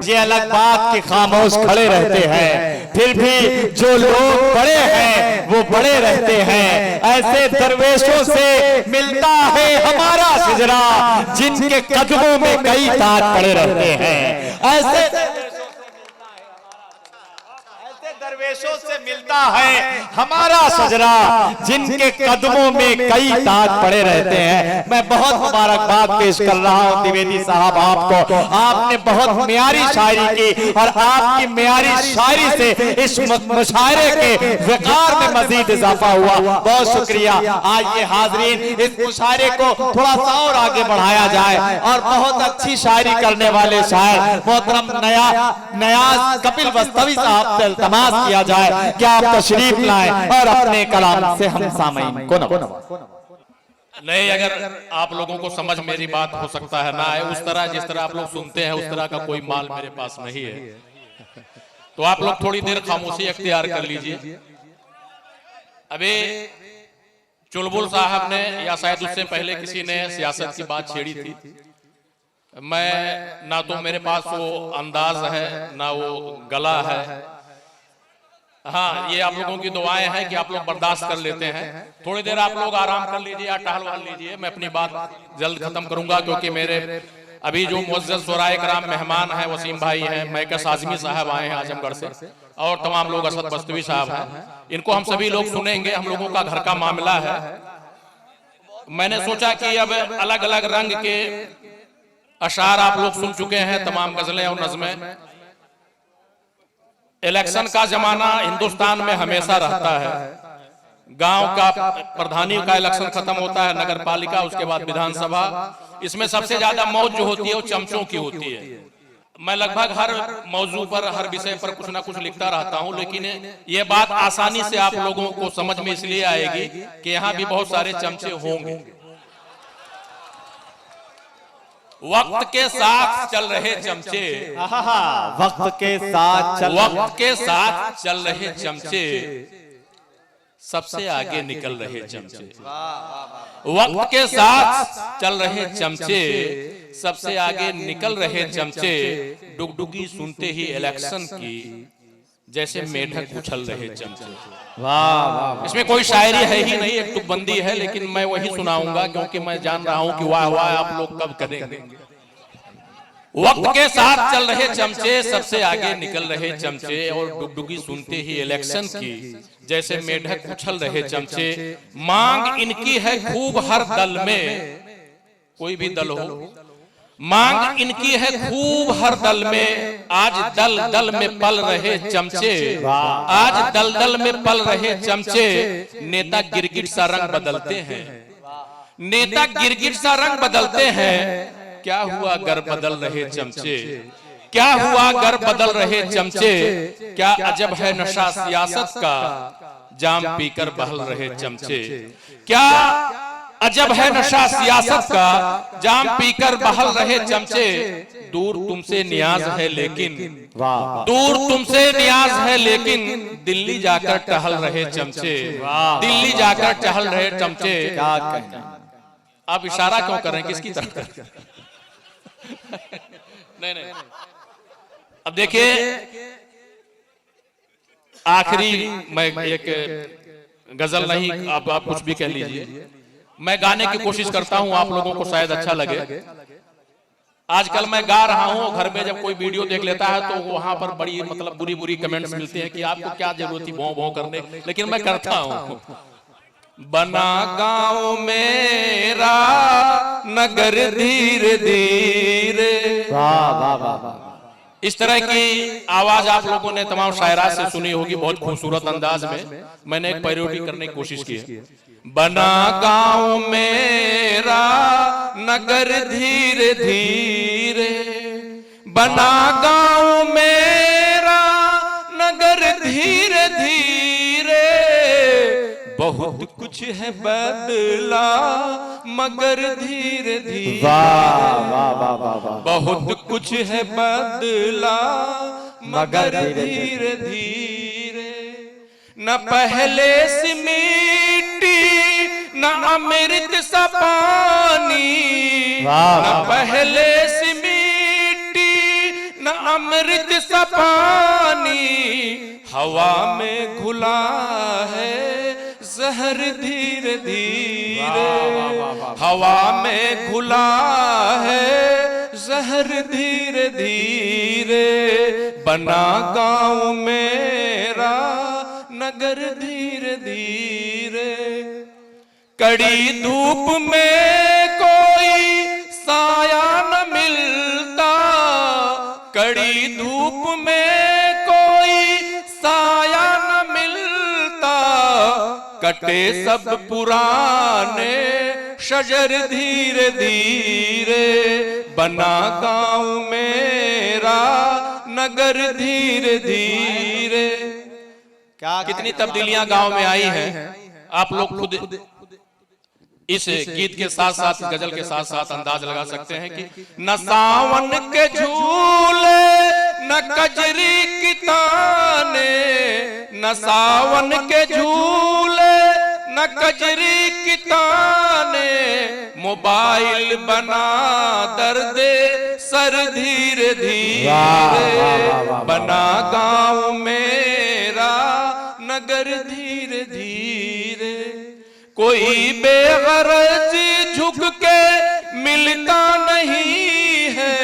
ये अलग बात कि खामोश खड़े रहते हैं, फिर भी जो लोग बड़े हैं वो बड़े रहते हैं। ऐसे दरवेशों से मिलता है हमारा सिजरा, जिनके कदमों में कई ताज पड़े रहते हैं। ऐसे दरवेशों से मिलता है हमारा सजरा, जिनके कदमों में कई ताज पड़े रहते हैं। मैं बहुत मुबारकबाद पेश कर रहा हूं द्विवेदी साहब आपको, आपने बहुत म्यारी शायरी की और आपकी म्यारी शायरी से इस मुशायरे के वकार में मजीद इजाफा हुआ। बहुत शुक्रिया। आइए हाजरीन, इस मुशायरे को थोड़ा सा और आगे बढ़ाया जाए और बहुत अच्छी शायरी करने वाले शायर मोहतरम नयाज कपिल वस्तवी साहब से इल्तमास किया जाए कि आप तशरीफ लाएं और अपने कलाम से हम सामईन को नहीं, अगर आप लोगों को समझ मेरी बात हो सकता है ना है उस तरह, जिस तरह आप लोग सुनते हैं उस तरह का कोई माल मेरे पास नहीं है, तो आप लोग थोड़ी देर खामोशी अख्तियार कर लीजिए। अभी चुलबुल साहब ने या शायद उससे पहले किसी ने सियासत की बात छेड़ी थी। मैं ना तो मेरे पास वो अंदाज है ना वो गला है। हाँ, ये आप लोगों की दुआएं हैं कि आप लोग बर्दाश्त कर लेते हैं। थोड़ी देर आप लोग आराम कर लीजिए या टहलवा लीजिए। मैं अपनी बात जल्द खत्म करूंगा, क्योंकि मेरे अभी जो मुअज़्ज़ज़ शुराए कराम मेहमान हैं, वसीम भाई हैं, मैकस आज़मी साहब आए हैं आजमगढ़ से, और तमाम लोग, असद बस्तवी साहब हैं, इनको हम सभी लोग सुनेंगे। हम लोगों का घर का मामला है। मैंने सोचा कि अब अलग अलग रंग के अशार आप लोग सुन चुके हैं, तमाम गजलें और नज़में। इलेक्शन का जमाना हिंदुस्तान में हमेशा रहता है। गांव का प्रधानी का इलेक्शन खत्म होता है, नगर पालिका, उसके बाद विधानसभा। इसमें सबसे ज्यादा मौज जो होती है वो चमचों की होती है। मैं लगभग हर मौजू पर, हर विषय पर कुछ ना कुछ लिखता रहता हूं, लेकिन ये बात आसानी से आप लोगों को समझ में इसलिए आएगी कि यहाँ भी बहुत सारे चमचे होंगे। वक्त के साथ चल रहे चमचे, वक्त के साथ चल रहे चमचे, सबसे आगे निकल रहे चमचे। वक्त के साथ चल रहे चमचे, सबसे आगे निकल रहे चमचे। डुगडुगी सुनते ही इलेक्शन की, जैसे मेढक उछल रहे चमचे। वाह, इसमें कोई शायरी है ही नहीं, एक तुकबंदी है, लेकिन मैं वही सुनाऊंगा क्योंकि मैं जान रहा हूं कि वाह वाह आप लोग कब करेंगे। वक्त के साथ चल रहे चमचे, सबसे आगे निकल रहे चमचे, और डुगडुगी सुनते ही इलेक्शन की, जैसे मेढक उछल रहे चमचे। मांग इनकी है खूब हर दल में, कोई भी दल हो, मांग इनकी है खूब हर दल में। आज दल दल में पल रहे चमचे, आज दल दल में पल रहे चमचे। नेता गिरगिट सा रंग बदलते हैं, नेता गिरगिट सा रंग बदलते हैं। क्या हुआ गर बदल रहे चमचे, क्या हुआ गर बदल रहे चमचे। क्या अजब है नशा सियासत का, जाम पीकर बहल रहे चमचे। क्या अजब है नशा सियासत का, जाम पीकर बहल रहे चमचे। दूर तुमसे नियाज है लेकिन, दूर तुमसे नियाज है लेकिन, दिल्ली जाकर टहल रहे चमचे, दिल्ली जाकर टहल रहे चमचे। क्या कहना। आप इशारा क्यों कर रहे हैं, किसकी तरफ? नहीं नहीं, अब देखिए आखिरी, मैं एक गजल नहीं, आप कुछ भी कह लीजिए, मैं गाने की कोशिश करता हूं, आप लोगों को शायद अच्छा लगे। आजकल मैं गा रहा हूं, घर में जब कोई वीडियो देख लेता है तो वहां पर बड़ी मतलब बुरी बुरी कमेंट्स मिलते हैं कि आपको क्या जरूरत थी भौं भौं करने, लेकिन मैं करता हूं। बना गांव मेरा नगर धीरे धीरे, वाह वाह वाह। इस तरह की आवाज आप लोगों ने तमाम शायरात से सुनी होगी, बहुत खूबसूरत अंदाज में। मैंने एक पैरोडी करने की कोशिश की है। बना गांव मेरा नगर धीरे धीरे, बना गांव मेरा नगर धीरे धीरे। बहुत कुछ है बदला मगर धीरे धीरे, बहुत कुछ है बदला मगर धीरे धीरे। न पहले से मिट्टी न अमृत सा पानी, न पहले से मिट्टी न अमृत सा पानी हवा में घुला है, जहर धीरे धीरे हवा में घुला है, जहर धीरे धीरे बना गांव मेरा नगर धीरे धीरे। कड़ी धूप में कोई साया न मिलता, कड़ी धूप में कोई साया न मिलता, कटे सब पुराने शजर धीरे धीरे बना गांव मेरा नगर धीरे धीरे। क्या कितनी तब्दीलियां गांव में आई हैं, आप लोग खुद इस गीत के साथ साथ गजल के साथ साथ अंदाज लगा सकते हैं कि न सावन के झूले न कजरी की ताने, न सावन के झूले न कजरी की ताने, मोबाइल बना दर्दे सर धीरे धीरे बना गांव मेरा नगर धीरे धीरे। कोई बेगरज झुक के मिलता नहीं है,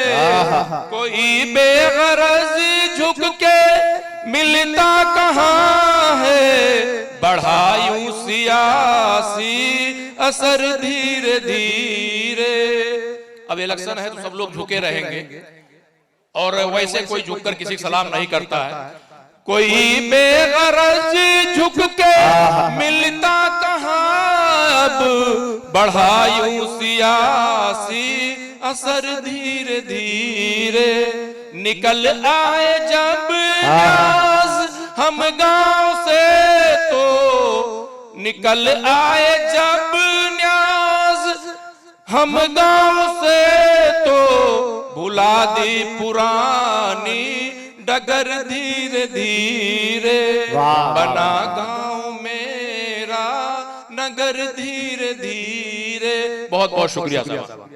कोई बेगरज झुक के मिलता कहाँ है, बढ़ायूं सियासी असर धीरे धीरे। अब इलेक्शन है तो सब लोग झुके रहेंगे और वैसे कोई झुककर किसी को सलाम नहीं करता है। कोई बेगरज झुक के मिलता कहाँ, अब बढ़ायूं सियासी असर धीरे धीरे। निकल आए जब न्याज हम गांव से तो, निकल आए जब न्याज हम गांव से तो, भुला दी पुरानी डगर धीरे धीरे बना गांव मेरा नगर धीरे धीरे। बहुत बहुत शुक्रिया साहब।